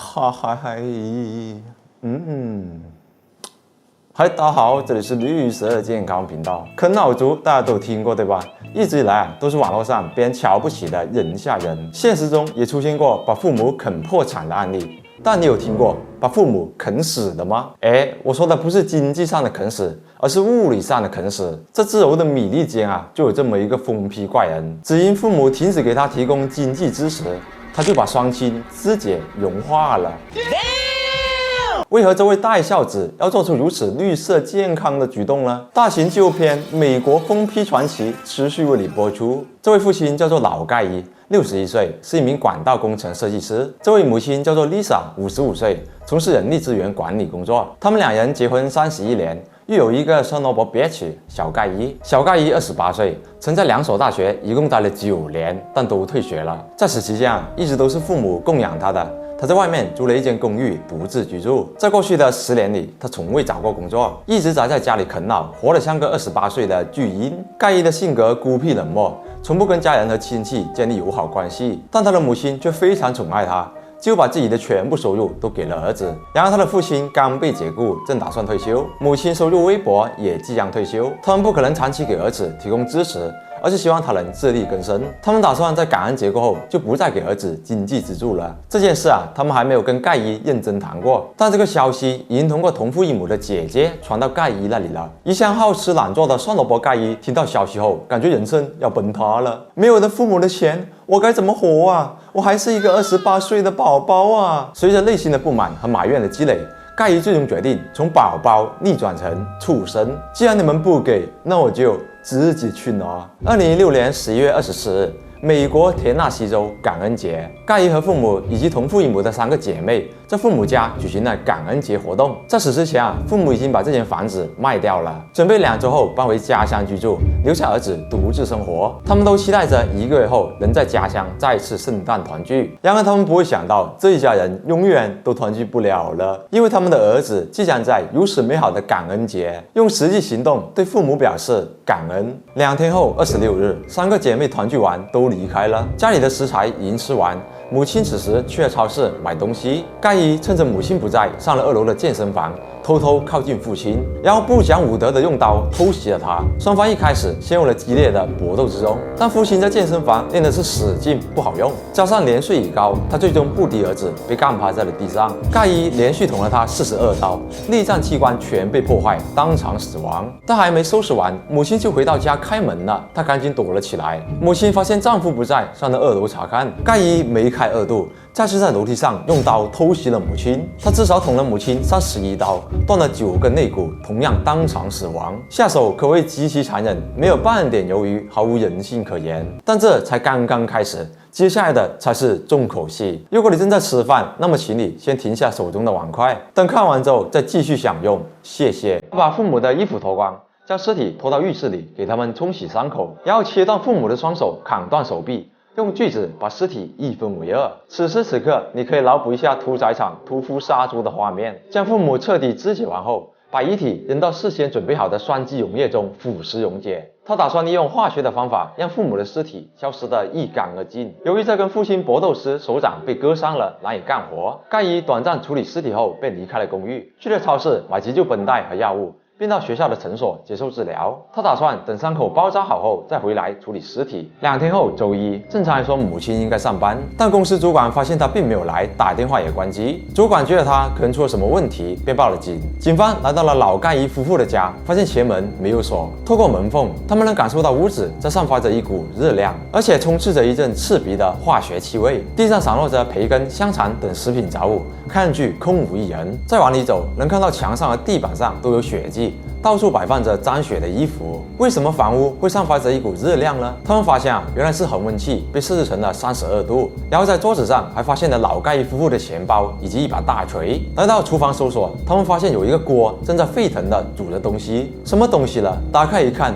嗨，嗨，大家好，这里是绿色健康频道。啃老族大家都听过对吧？一直以来都是网络上别人瞧不起的人下人，现实中也出现过把父母啃破产的案例。但你有听过把父母啃死的吗？我说的不是经济上的啃死，而是物理上的啃死。这自由的米利坚啊，就有这么一个疯批怪人，只因父母停止给他提供经济支持，他就把双亲肢解融化了。为何这位大孝子要做出如此绿色健康的举动呢？大型纪录片《美国疯批传奇》持续为你播出。这位父亲叫做老盖伊，61岁，是一名管道工程设计师。这位母亲叫做 Lisa，55岁，从事人力资源管理工作。他们两人结婚31年，育有一个 Chernobyl bitch 小盖伊。小盖伊28岁，曾在2所大学一共待了9年，但都退学了。在此期间一直都是父母供养他的。他在外面租了一间公寓独自居住。在过去的10年里，他从未找过工作，一直宅在家里啃老，活得像个28岁的巨婴。盖伊的性格孤僻冷漠，从不跟家人和亲戚建立友好关系，但他的母亲却非常宠爱他，几乎把自己的全部收入都给了儿子。然而他的父亲刚被解雇，正打算退休，母亲收入微薄，也即将退休。他们不可能长期给儿子提供支持，而是希望他能自力更生。他们打算在感恩节过后就不再给儿子经济资助了。这件事他们还没有跟盖伊认真谈过，但这个消息已经通过同父异母的姐姐传到盖伊那里了。一向好吃懒做的算萝卜盖伊听到消息后，感觉人生要崩塌了。没有了父母的钱，我该怎么活啊？我还是一个28岁的宝宝啊！随着内心的不满和埋怨的积累，盖伊最终决定从宝宝逆转成畜生。既然你们不给，那我就自己去拿。2016年11月24日，美国田纳西州感恩节，盖伊和父母以及同父异母的3个姐妹在父母家举行了感恩节活动。在此之前父母已经把这间房子卖掉了，准备2周后搬回家乡居住，留下儿子独自生活。他们都期待着1个月后能在家乡再次圣诞团聚。然而他们不会想到，这一家人永远都团聚不了了，因为他们的儿子即将在如此美好的感恩节用实际行动对父母表示感恩。2天后26日，3个姐妹团聚完都离开了，家里的食材已经吃完。母亲此时去了超市买东西，盖伊趁着母亲不在，上了2楼的健身房，偷偷靠近父亲，然后不讲武德的用刀偷袭了他。双方一开始陷入了激烈的搏斗之中，但父亲在健身房练的是使劲不好用，加上年岁已高，他最终不敌儿子，被干趴在了地上。盖伊连续捅了他42刀，内脏器官全被破坏，当场死亡。但还没收拾完，母亲就回到家开门了，她赶紧躲了起来。母亲发现丈夫不在，上了2楼查看，盖伊梅开2度，再次在楼梯上用刀偷袭了母亲。他至少捅了母亲31刀，断了9根肋骨，同样当场死亡。下手可谓极其残忍，没有半点犹豫，毫无人性可言。但这才刚刚开始，接下来的才是重口戏。如果你正在吃饭，那么请你先停下手中的碗筷，等看完之后再继续享用，谢谢。把父母的衣服脱光，将尸体拖到浴室里，给他们冲洗伤口，然后切断父母的双手，砍断手臂，用锯子把尸体一分为2。此时此刻，你可以脑补一下屠宰场屠夫杀猪的画面。将父母彻底肢解完后，把遗体扔到事先准备好的酸基溶液中腐蚀溶解。他打算利用化学的方法让父母的尸体消失得一干二净。由于在跟父亲搏斗时手掌被割伤了，难以干活，盖伊短暂处理尸体后便离开了公寓，去了超市买急救绷带和药物，并到学校的诊所接受治疗。他打算等伤口包扎好后再回来处理尸体。2天后，周一，正常来说母亲应该上班，但公司主管发现他并没有来，打电话也关机。主管觉得他可能出了什么问题，便报了警。警方来到了老盖伊夫妇的家，发现前门没有锁，透过门缝，他们能感受到屋子在散发着一股热量，而且充斥着一阵刺鼻的化学气味。地上散落着培根、香肠等食品杂物，看上去空无一人。再往里走，能看到墙上和地板上都有血迹，到处摆放着沾血的衣服。为什么房屋会散发着一股热量呢？他们发现原来是恒温器被设置成了32度。然后在桌子上还发现了老盖伊夫妇的钱包以及一把大锤。来到厨房搜索，他们发现有一个锅正在沸腾的煮着东西。什么东西了？打开一看，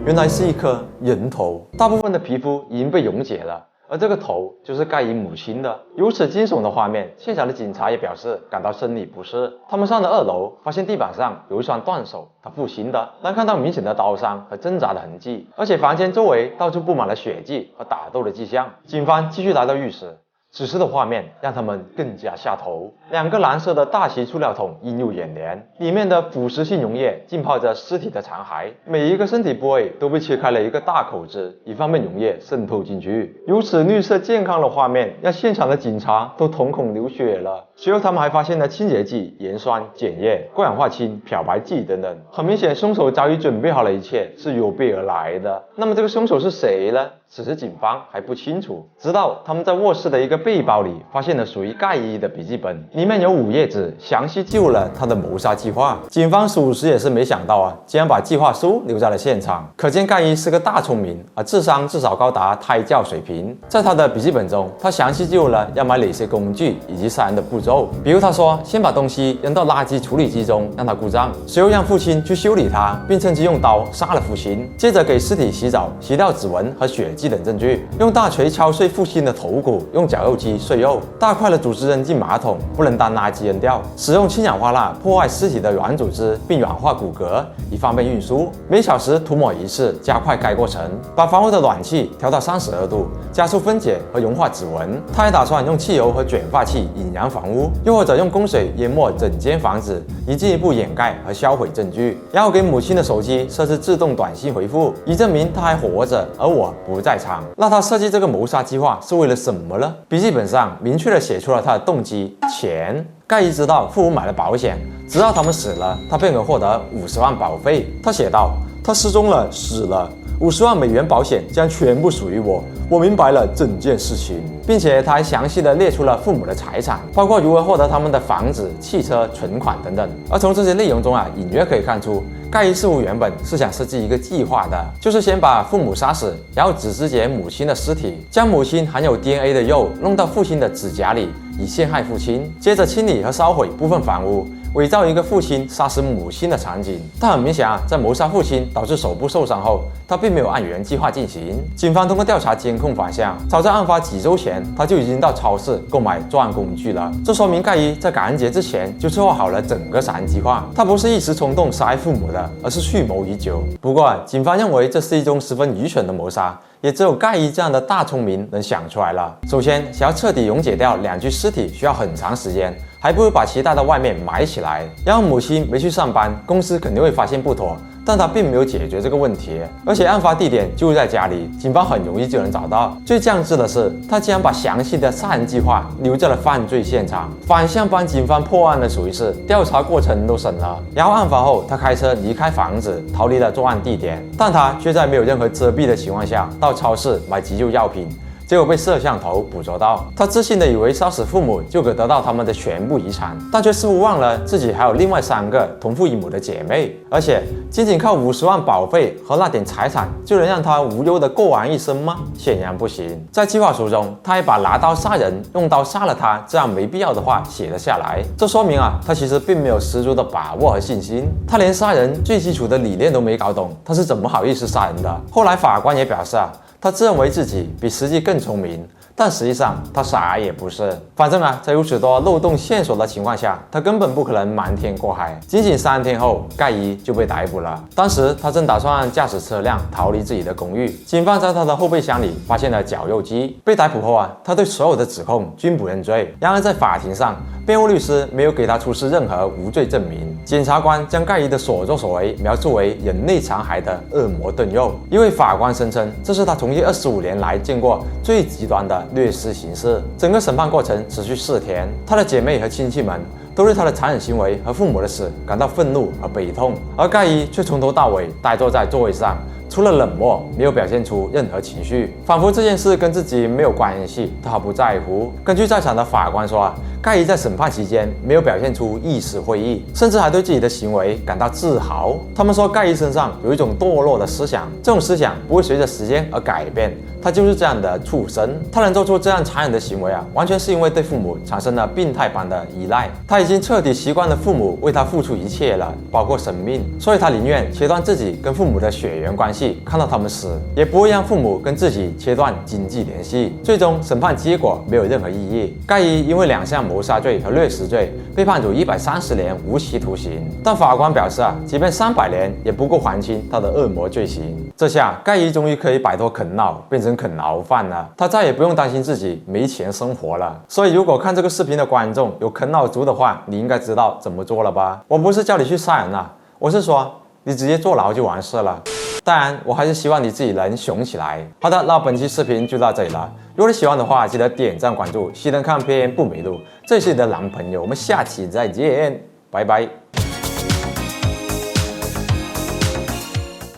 原来是一颗人头，大部分的皮肤已经被溶解了。而这个头就是盖伊母亲的。如此惊悚的画面，现场的警察也表示感到生理不适。他们上了2楼，发现地板上有一双断手，他父亲的，能看到明显的刀伤和挣扎的痕迹，而且房间周围到处布满了血迹和打斗的迹象。警方继续来到浴室，此时的画面让他们更加下头。2个蓝色的大型塑料桶映入眼帘，里面的腐蚀性溶液浸泡着尸体的残骸，每一个身体部位都被切开了一个大口子，以方便溶液渗透进去。如此绿色健康的画面让现场的警察都瞳孔流血了。随后他们还发现了清洁剂、盐酸、碱液、过氧化氢、漂白剂等等，很明显凶手早已准备好了一切，是有备而来的。那么这个凶手是谁呢？此时警方还不清楚，直到他们在卧室的一个背包里发现了属于盖伊的笔记本，里面有5页纸，详细记录了他的谋杀计划。警方属实也是没想到啊，竟然把计划书留在了现场，可见盖伊是个大聪明，智商至少高达胎教水平。在他的笔记本中，他详细记录了要买哪些工具以及杀人的步骤，比如他说先把东西扔到垃圾处理机中让它故障，随后让父亲去修理它，并趁机用刀杀了父亲，接着给尸体洗澡，洗掉指纹和血迹等证据，用大锤敲碎父亲的头骨，用绞肉机碎肉，大块的组织扔进马桶，不能当垃圾扔掉，使用氢氧化钠破坏尸体的软组织并软化骨骼，以方便运输，每小时涂抹1次，加快该过程，把房屋的暖气调到32度，加速分解和融化指纹。他还打算用汽油和卷发器引燃房屋，又或者用供水淹没整间房子，以进一步掩盖和销毁证据，然后给母亲的手机设置自动短信回复，以证明他还活着，而我不在场。那他设计这个谋杀计划是为了什么呢？笔记本上明确地写出了他的动机：钱。盖伊知道父母买了保险，直到他们死了，他便可获得50万保费。他写道：他失踪了，死了，50万美元保险将全部属于我。我明白了整件事情，并且他还详细地列出了父母的财产，包括如何获得他们的房子、汽车、存款等等。而从这些内容中隐约可以看出，盖伊似乎原本是想设计一个计划的，就是先把父母杀死，然后只肢解母亲的尸体，将母亲含有 DNA 的肉弄到父亲的指甲里，以陷害父亲，接着清理和烧毁部分房屋，伪造一个父亲杀死母亲的场景。但很明显在谋杀父亲导致手部受伤后，他并没有按原计划进行。警方通过调查监控发现，早在案发几周前，他就已经到超市购买作案工具了。这说明盖伊在感恩节之前就策划好了整个杀人计划，他不是一时冲动杀害父母的，而是蓄谋已久。不过警方认为这是一宗十分愚蠢的谋杀，也只有盖伊这样的大聪明能想出来了。首先，想要彻底溶解掉2具尸体需要很长时间，还不如把其带到外面埋起来，然后母亲没去上班，公司肯定会发现不妥，但他并没有解决这个问题，而且案发地点就在家里，警方很容易就能找到。最降智的是，他竟然把详细的杀人计划留在了犯罪现场，反向帮警方破案的属于是调查过程都省了。然后案发后，他开车离开房子，逃离了作案地点，但他却在没有任何遮蔽的情况下到超市买急救药品，结果被摄像头捕捉到。他自信地以为杀死父母就可得到他们的全部遗产，但却似乎忘了自己还有另外3个同父异母的姐妹，而且仅仅靠50万保费和那点财产就能让他无忧地过完一生吗？显然不行。在计划书中，他还把拿刀杀人、用刀杀了他这样没必要的话写了下来，这说明他其实并没有十足的把握和信心。他连杀人最基础的理念都没搞懂，他是怎么好意思杀人的？后来法官也表示他自认为自己比实际更聪明，但实际上他啥也不是。反正在如此多漏洞线索的情况下，他根本不可能瞒天过海。仅仅3天后，盖伊就被逮捕了。当时他正打算驾驶车辆逃离自己的公寓，警方在他的后备箱里发现了绞肉机。被逮捕后他对所有的指控均不认罪。然而在法庭上，辩护律师没有给他出示任何无罪证明。检察官将盖伊的所作所为描述为人类残骸的恶魔炖肉。一位法官声称，这是他从业25年来见过最极端的虐尸形式。整个审判过程持续4天，他的姐妹和亲戚们都对他的残忍行为和父母的死感到愤怒和悲痛，而盖伊却从头到尾呆坐在座位上，除了冷漠，没有表现出任何情绪，仿佛这件事跟自己没有关系，他毫不在乎。根据在场的法官说，盖伊在审判期间没有表现出一丝悔意，甚至还对自己的行为感到自豪。他们说盖伊身上有一种堕落的思想，这种思想不会随着时间而改变，他就是这样的畜生。他能做出这样残忍的行为完全是因为对父母产生了病态般的依赖。他已经彻底习惯了父母为他付出一切了，包括生命，所以他宁愿切断自己跟父母的血缘关系，看到他们死，也不会让父母跟自己切断经济联系。最终审判结果没有任何意义，盖伊因为2项谋杀罪和掠食罪被判处130年无期徒刑，但法官表示即便300年也不够还清他的恶魔罪行。这下盖伊终于可以摆脱啃老，变成生啃牢饭了，他再也不用担心自己没钱生活了。所以如果看这个视频的观众有啃老族的话，你应该知道怎么做了吧？我不是叫你去杀人啊，我是说你直接坐牢就完事了。当然，我还是希望你自己能熊起来。好的，那本期视频就到这里了。如果你喜欢的话，记得点赞关注，熄灯看片不迷路。这是你的男朋友，我们下期再见，拜拜。